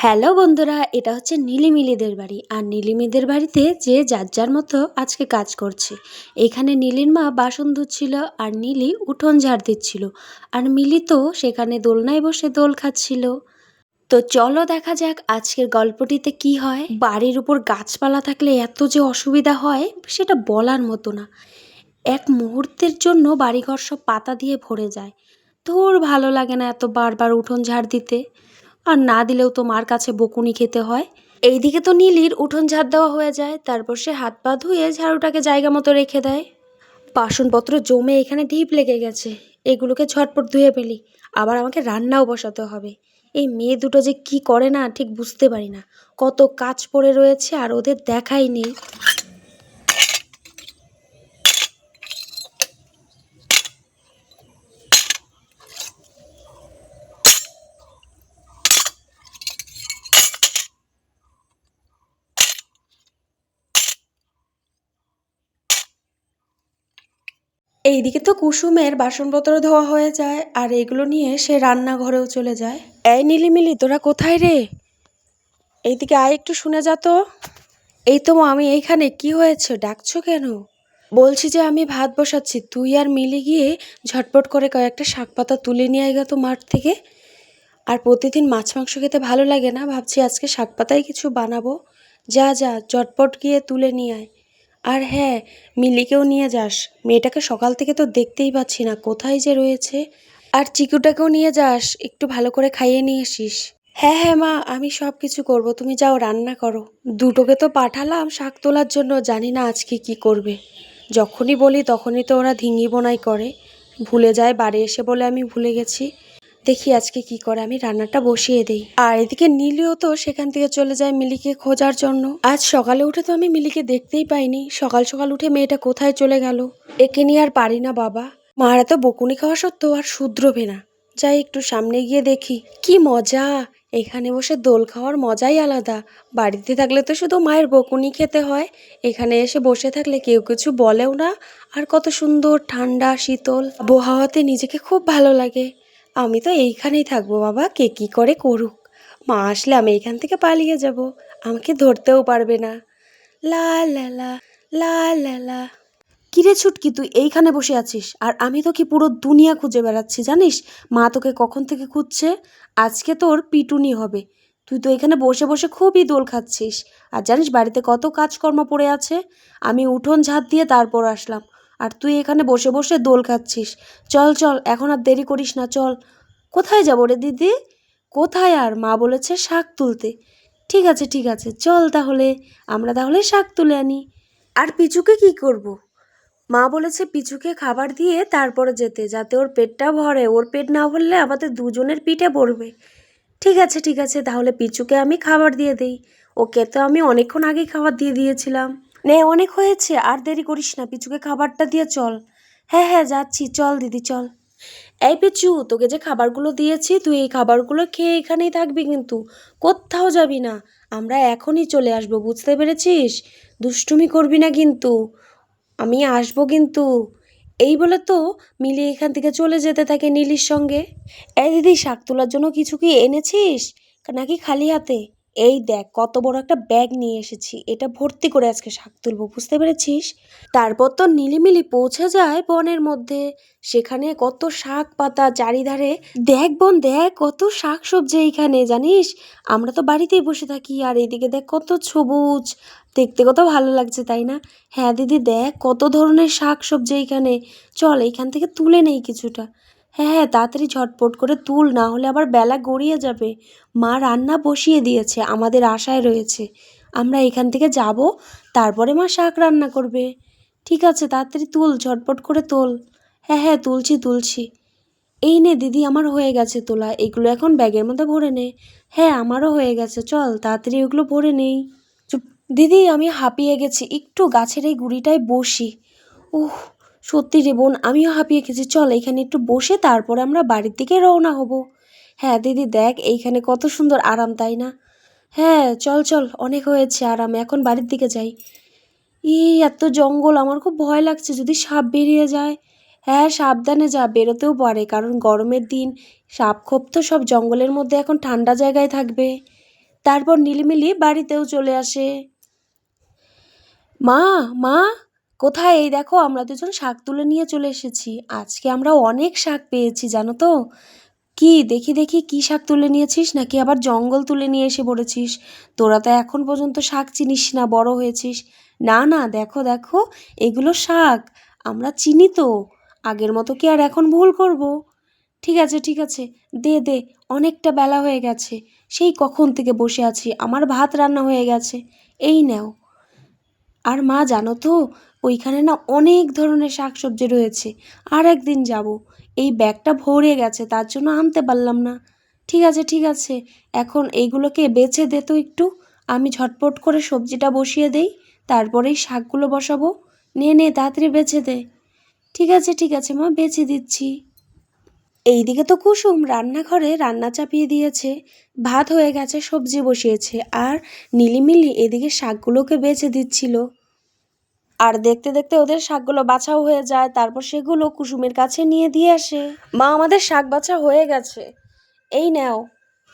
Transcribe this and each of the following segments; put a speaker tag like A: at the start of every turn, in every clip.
A: Hello বন্ধুরা, এটা হচ্ছে নীলিমিলিদের বাড়ি। আর নীলিমিদের বাড়িতে যে যার যার মতো আজকে কাজ করছে। এখানে নীলির মা বাসন ধুচ্ছিল আর নীলি উঠোন ঝাড় দিচ্ছিল। আর মিলি তো সেখানে দোলনায় বসে দোল খাচ্ছিল। তো চলো দেখা যাক আজকের গল্পটিতে কি হয়। বাড়ির উপর গাছপালা থাকলে এত যে অসুবিধা হয় সেটা বলার মতো না। এক মুহূর্তের জন্য বাড়িঘর সব পাতা দিয়ে ভরে যায়। তোর ভালো লাগে না এত বারবার উঠোন ঝাড় দিতে। আর না দিলেও তো মার কাছে বকুনি খেতে হয়। এইদিকে তো নীলির উঠোন ঝাড় দেওয়া হয়ে যায়, তারপর সে হাত পা ধুয়ে ঝাড়ুটাকে জায়গা মতো রেখে দেয়। বাসনপত্র জমে এখানে ঢিপ লেগে গেছে, এগুলোকে ঝটপট ধুয়ে ফেলি। আবার আমাকে রান্নাও বসাতে হবে। এই মেয়ে দুটো যে কি করে না ঠিক বুঝতে পারি না। কত কাজ পড়ে রয়েছে আর ওদের দেখাই নেই। এইদিকে তো কুসুমের বাসনপত্র ধোয়া হয়ে যায় আর এগুলো নিয়ে সে রান্নাঘরেও চলে যায়। এই নীলিমিলি, তোরা কোথায় রে? এইদিকে আয়, একটু শুনে যা তো। এই তো মা, আমি এইখানে। কি হয়েছে, ডাকছো কেন? বলছি যে আমি ভাত বসাচ্ছি, তুই আর মিলি গিয়ে ঝটপট করে কয়েকটা শাক পাতা তুলে নিয়ে আয় তো মাঠ থেকে। আর প্রতিদিন মাছ মাংস খেতে ভালো লাগে না, ভাবছি আজকে শাক পাতাই কিছু বানাবো। যা যা, চটপট গিয়ে তুলে নিয়ে আয়। আর হ্যাঁ, মিলিকেও নিয়ে যাস। মেয়েটাকে সকাল থেকে তো দেখতেই পাচ্ছি না, কোথায় যে রয়েছে। আর চিকুটাকেও নিয়ে যাস, একটু ভালো করে খাইয়ে নিয়ে আসিস। হ্যাঁ হ্যাঁ মা, আমি সব কিছু করব, তুমি যাও রান্না করো। দুটোকে তো পাঠালাম শাক তোলার জন্য, জানি না আজকে কি করবে। যখনই বলি তখনই তো ওরা ধিঙ্গি বোনাই করে, ভুলে যায়। বাড়ি এসে বলে আমি ভুলে গেছি। দেখি আজকে কি করে, আমি রান্নাটা বসিয়ে দেই। আর এদিকে নীলিও তো সেখান থেকে চলে যায় মিলিকে খোঁজার জন্য। আজ সকালে উঠে তো আমি মিলিকে দেখতেই পাইনি। সকাল সকাল উঠে মেয়েটা কোথায় চলে গেল। একে নিয়ে আর পারি না বাবা। মার এত বকুনি খাওয়া সত্ত্বেও আর শুধরোবে না। যাই একটু সামনে গিয়ে দেখি। কি মজা, এখানে বসে দোল খাওয়ার মজাই আলাদা। বাড়িতে থাকলে তো শুধু মায়ের বকুনি খেতে হয়, এখানে এসে বসে থাকলে কেউ কিছু বলেও না। আর কত সুন্দর ঠান্ডা শীতল আবহাওয়াতে নিজেকে খুব ভালো লাগে। আমি তো এইখানেই থাকবো বাবা, কে কী করে করুক। মা আসলে আমি এইখান থেকে পালিয়ে যাব, আমাকে ধরতেও পারবে না। লা লা লা, লা লা লা। কিরে ছুটকি, তুই এইখানে বসে আছিস আর আমি তো কি পুরো দুনিয়া খুঁজে বেড়াচ্ছি জানিস। মা তোকে কখন থেকে খুঁজছে। আজকে তোর পিটুনি হবে। তুই তো এখানে বসে বসে খুবই দোল খাচ্ছিস। আর জানিস বাড়িতে কত কাজকর্ম পড়ে আছে। আমি উঠোন ঝাঁট দিয়ে তারপর আসলাম, আর তুই এখানে বসে বসে দোল খাচ্ছিস। চল চল, এখন আর দেরি করিস না, চল। কোথায় যাবো রে দিদি? কোথায় আর, মা বলেছে শাক তুলতে। ঠিক আছে ঠিক আছে, চল তাহলে। আমরা তাহলে শাক তুলে আনি। আর পিচুকে কি করব? মা বলেছে পিচুকে খাবার দিয়ে তারপরে যেতে, যাতে ওর পেটটা ভরে। ওর পেট না ভরলে আমাদের দুজনের পিঠে ভরবে। ঠিক আছে ঠিক আছে, তাহলে পিচুকে আমি খাবার দিয়ে দেই। ওকে তো আমি অনেকক্ষণ আগেই খাবার দিয়ে দিয়েছিলাম। নে, অনেক হয়েছে, আর দেরি করিস না, পিচুকে খাবারটা দিয়ে চল। হ্যাঁ হ্যাঁ যাচ্ছি, চল দিদি চল। এই পিচু, তোকে যে খাবারগুলো দিয়েছি তুই এই খাবারগুলো খেয়ে এখানেই থাকবি, কিন্তু কোথাও যাবি না। আমরা এখনই চলে আসবো, বুঝতে পেরেছিস? দুষ্টুমি করবি না কিন্তু। আমি আসবো কিন্তু। এই বলে তো মিলি এখান থেকে চলে যেতে থাকে নীলির সঙ্গে। এই দিদি, শাক তোলার জন্য কিছু কি এনেছিস নাকি খালি হাতে? এই দেখ কত বড় একটা ব্যাগ নিয়ে এসেছি, এটা ভর্তি করে আজকে শাক তুলবো, বুঝতে পেরেছিস? তারপর তো নীলিমিলি পৌঁছে যায় বনের মধ্যে। সেখানে কত শাক পাতা চারিধারে। দেখ বোন দেখ, কত শাক সবজি এইখানে, জানিস? আমরা তো বাড়িতেই বসে থাকি আর এইদিকে দেখ কত সবুজ। দেখতে কত ভালো লাগছে, তাই না? হ্যাঁ দিদি, দেখ কত ধরনের শাক সবজি এইখানে। চল এইখান থেকে তুলে নেই কিছুটা। হ্যাঁ হ্যাঁ, তাড়াতাড়ি ঝটপট করে তুল, না হলে আবার বেলা গড়িয়ে যাবে। মা রান্না বসিয়ে দিয়েছে, আমাদের আশায় রয়েছে। আমরা এখান থেকে যাব, তারপরে মা শাক রান্না করবে। ঠিক আছে, তাড়াতাড়ি তুল, ঝটপট করে তোল। হ্যাঁ হ্যাঁ, তুলছি তুলছি। এই নে দিদি, আমার হয়ে গেছে তোলা, এগুলো এখন ব্যাগের মধ্যে ভরে নে। হ্যাঁ আমারও হয়ে গেছে, চল তাড়াতাড়ি ওগুলো ভরে নেই। চুপ। দিদি, আমি হাঁপিয়ে গেছি, একটু গাছের এই গুঁড়িটায় বসি। উহ, সত্যি রে বোন, আমিও হাঁপিয়ে গেছি। চল এখানে একটু বসে তারপরে আমরা বাড়ির দিকে রওনা হব। হ্যাঁ দিদি দেখ, এইখানে কত সুন্দর আরাম, তাই না? হ্যাঁ চল চল, অনেক হয়েছে আরাম, এখন বাড়ির দিকে যাই। এত জঙ্গল, আমার খুব ভয় লাগছে, যদি সাপ বেরিয়ে যায়। হ্যাঁ সাবধানে যা, বেরোতেও পারে, কারণ গরমের দিন। সাপ খোপ তো সব জঙ্গলের মধ্যে এখন ঠান্ডা জায়গায় থাকবে। তারপর নীলিমিলি বাড়িতেও চলে আসে। মা, মা, কোথায়? এই দেখো আমরা দুজন শাক তুলে নিয়ে চলে এসেছি। আজকে আমরা অনেক শাক পেয়েছি জানো তো। কি দেখি দেখি, কি শাক তুলে নিয়েছিস, নাকি আবার জঙ্গল তুলে নিয়ে এসে পড়েছিস? তোরা তো এখন পর্যন্ত শাক চিনিস না, বড় হয়েছিস। না না, দেখো দেখো, এগুলো শাক, আমরা চিনি তো। আগের মতো কি আর এখন ভুল করব? ঠিক আছে ঠিক আছে, দে দে, অনেকটা বেলা হয়ে গেছে, সেই কখন থেকে বসে আছি, আমার ভাত রান্না হয়ে গেছে, এই নাও। আর মা জানো তো, ওইখানে না অনেক ধরনের শাকসবজি রয়েছে। আর একদিন যাব, এই ব্যাগটা ভরে গেছে তার জন্য আনতে পারলাম না। ঠিক আছে ঠিক আছে, এখন এইগুলোকে বেছে দে তো একটু, আমি ঝটপট করে সবজিটা বসিয়ে দেই, তারপরেই শাকগুলো বসাবো। নে নে, তাড়াতাড়ি বেছে দে। ঠিক আছে মা, বেছে দিচ্ছি। এইদিকে তো কুসুম রান্নাঘরে রান্না চাপিয়ে দিয়েছে, ভাত হয়ে গেছে, সবজি বসিয়েছে, আর নীলিমিলি এদিকে শাকগুলোকে বেছে দিচ্ছিল। আর দেখতে দেখতে ওদের শাকগুলো বাছাও হয়ে যায়, তারপর সেগুলো কুসুমের কাছে নিয়ে দিয়ে আসে। মা, আমাদের শাক বাছা হয়ে গেছে, এই নাও।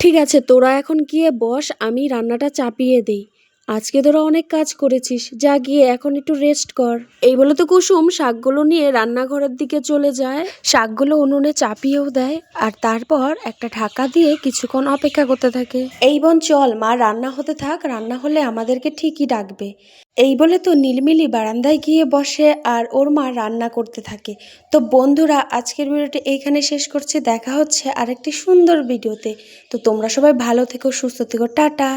A: ঠিক আছে, তোরা এখন গিয়ে বস, আমি রান্নাটা চাপিয়ে দেই। আজকে তোরা অনেক কাজ করেছিস, যা গিয়ে এখন একটু রেস্ট কর। এই বলে তো কুসুম শাকগুলো নিয়ে রান্নাঘরের দিকে চলে যায়, শাকগুলো উনুনে চাপিয়েও দেয়, আর তারপর একটা ঢাকা দিয়ে কিছুক্ষণ অপেক্ষা করতে থাকে। এই বোন চল, মা রান্না হতে থাক, রান্না হলে আমাদেরকে ঠিকই ডাকবে। এই বলে তো নীলমিলি বারান্দায় গিয়ে বসে আর ওর মা রান্না করতে থাকে। তো বন্ধুরা, আজকের ভিডিওটি এইখানে শেষ করছি, দেখা হচ্ছে আরেকটি সুন্দর ভিডিওতে। তো তোমরা সবাই ভালো থেকো, সুস্থ থেকো, টাটা।